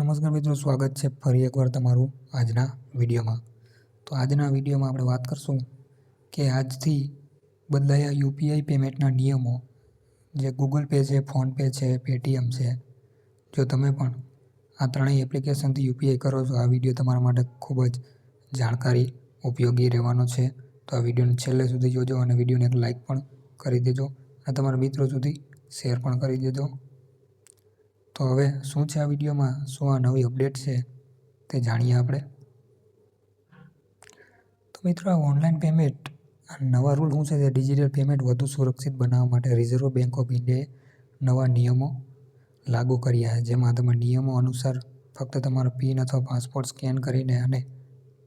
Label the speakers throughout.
Speaker 1: નમસ્કાર મિત્રો, સ્વાગત છે ફરી એકવાર તમારું આજના વિડીયોમાં। તો આજના વિડીયોમાં આપણે વાત કરશું કે આજથી બદલાયા યુપીઆઈ પેમેન્ટના નિયમો, જે ગૂગલ પે છે, ફોનપે છે, પેટીએમ છે। જો તમે પણ આ ત્રણેય એપ્લિકેશનથી યુપીઆઈ કરો છો, આ વિડીયો તમારા માટે ખૂબ જ જાણકારી ઉપયોગી રહેવાનો છે। તો આ વિડીયોને છેલ્લે સુધી જોજો અને વિડીયોને એક લાઇક પણ કરી દેજો અને તમારા મિત્રો સુધી શેર પણ કરી દેજો। તો હવે શું છે આ વિડીયોમાં, શું આ નવી અપડેટ છે તે જાણીએ આપણે। તો મિત્રો, આ ઓનલાઈન પેમેન્ટ આ નવા રૂલ શું છે તે ડિજિટલ પેમેન્ટ વધુ સુરક્ષિત બનાવવા માટે રિઝર્વ બેંક ઓફ ઇન્ડિયાએ નવા નિયમો લાગુ કર્યા છે, જેમાં તમે નિયમો અનુસાર ફક્ત તમારો પિન અથવા પાસપોર્ટ સ્કેન કરીને અને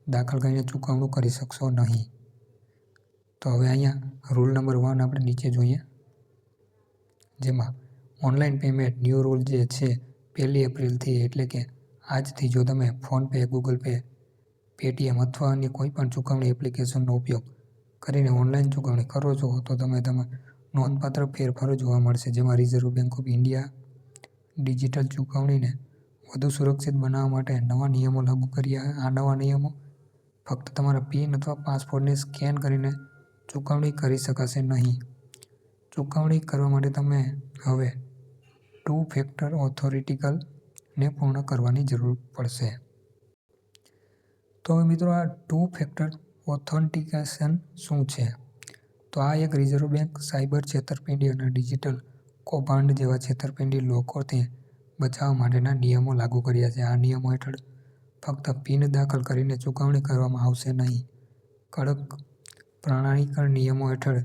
Speaker 1: દાખલ કરીને ચૂકવણું કરી શકશો નહીં। તો હવે અહીંયા રૂલ નંબર 1 આપણે નીચે જોઈએ, જેમાં ઓનલાઈન પેમેન્ટ ન્યૂ રૂલ જે છે 1 એપ્રિલથી, એટલે કે આજથી જો તમે ફોનપે, ગૂગલ પે, પેટીએમ અથવા અન્ય કોઈપણ ચૂકવણી એપ્લિકેશનનો ઉપયોગ કરીને ઓનલાઈન ચૂકવણી કરો છો તો તમે નોંધપાત્ર ફેરફારો જોવા મળશે, જેમાં Reserve Bank of India digital ચૂકવણીને વધુ સુરક્ષિત બનાવવા માટે નવા નિયમો લાગુ કર્યા। આ નવા નિયમો ફક્ત તમારા પિન અથવા પાસપોર્ટને સ્કેન કરીને ચૂકવણી કરી શકાશે નહીં। ચૂકવણી કરવા માટે તમે હવે 2 ફેક્ટર ઓથોરિટિકલને પૂર્ણ કરવાની જરૂર પડશે। તો હવે મિત્રો, આ 2 ફેક્ટર ઓથેન્ટિકેશન શું છે? તો આ એક રિઝર્વ બેંક સાયબર છેતરપિંડી અને ડિજિટલ કૌભાંડ જેવા છેતરપિંડી લોકોથી બચાવવા માટેના નિયમો લાગુ કર્યા છે। આ નિયમો હેઠળ ફક્ત પિન દાખલ કરીને ચૂકવણી કરવામાં આવશે નહીં। કડક પ્રમાણીકરણ નિયમો હેઠળ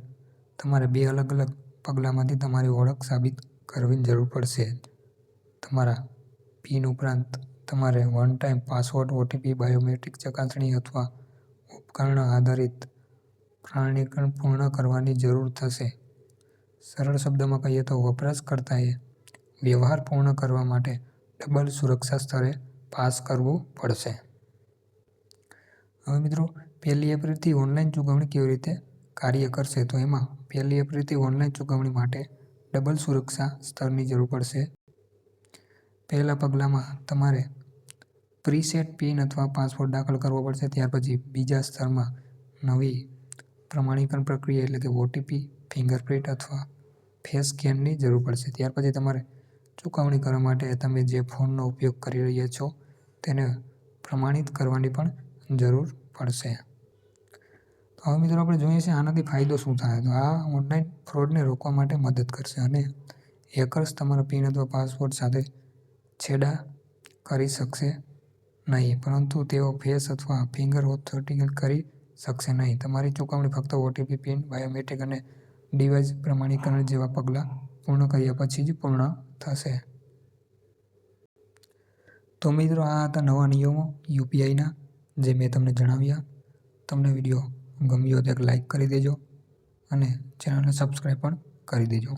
Speaker 1: તમારે 2 અલગ-અલગ પગલાંમાંથી તમારી ઓળખ સાબિત કરવાની જરૂર પડશે। તમારા પિન ઉપરાંત તમારે one time password, OTP, biometric ચકાસણી અથવા ઉપકરણ આધારિત પ્રમાણીકરણ પૂર્ણ કરવાની જરૂર થશે। સરળ શબ્દોમાં કહીએ તો વપરાશકર્તાએ વ્યવહાર પૂર્ણ કરવા માટે ડબલ સુરક્ષા સ્તરે પાસ કરવું પડશે। હવે મિત્રો, 1 એપ્રિલથી ઓનલાઈન ચૂકવણી કેવી રીતે કાર્ય કરશે? તો એમાં 1 એપ્રિલથી ઓનલાઈન ચૂકવણી માટે ડબલ સુરક્ષા સ્તરની જરૂર પડશે। પહેલા પગલામાં તમારે પ્રીસેટ પિન અથવા પાસવર્ડ દાખલ કરવો પડશે। ત્યાર પછી બીજા સ્તરમાં નવી પ્રમાણીકરણ પ્રક્રિયા એટલે કે ઓટીપી, ફિંગરપ્રિન્ટ અથવા ફેસ સ્કેનની જરૂર પડશે। ત્યાર પછી તમારે ચૂકવણી કરવા માટે તમે જે ફોનનો ઉપયોગ કરી રહ્યા છો તેને પ્રમાણિત કરવાની પણ જરૂર પડશે। તો હવે મિત્રો, આપણે જોઈએ છીએ આનાથી ફાયદો શું થાય। તો આ ઓનલાઈન ફ્રોડને રોકવા માટે મદદ કરશે અને હેકર્સ તમારા પિન અથવા પાસવર્ડ સાથે છેડા કરી શકશે નહીં, પરંતુ તેઓ ફેસ અથવા ફિંગર ઓથેન્ટિકેટ કરી શકશે નહીં। તમારી ચૂકવણી ફક્ત ઓટીપી, પિન, બાયોમેટ્રિક અને ડિવાઇસ પ્રમાણીકરણ જેવા પગલાં પૂર્ણ કર્યા પછી જ પૂર્ણ થશે। તો મિત્રો, આ હતા નવા નિયમો યુપીઆઈના, જે મેં તમને જણાવ્યા। તમને વિડીયો ગમ્યો તો એક લાઇક કરી દેજો અને ચેનલને સબસ્ક્રાઈબ પણ કરી દેજો।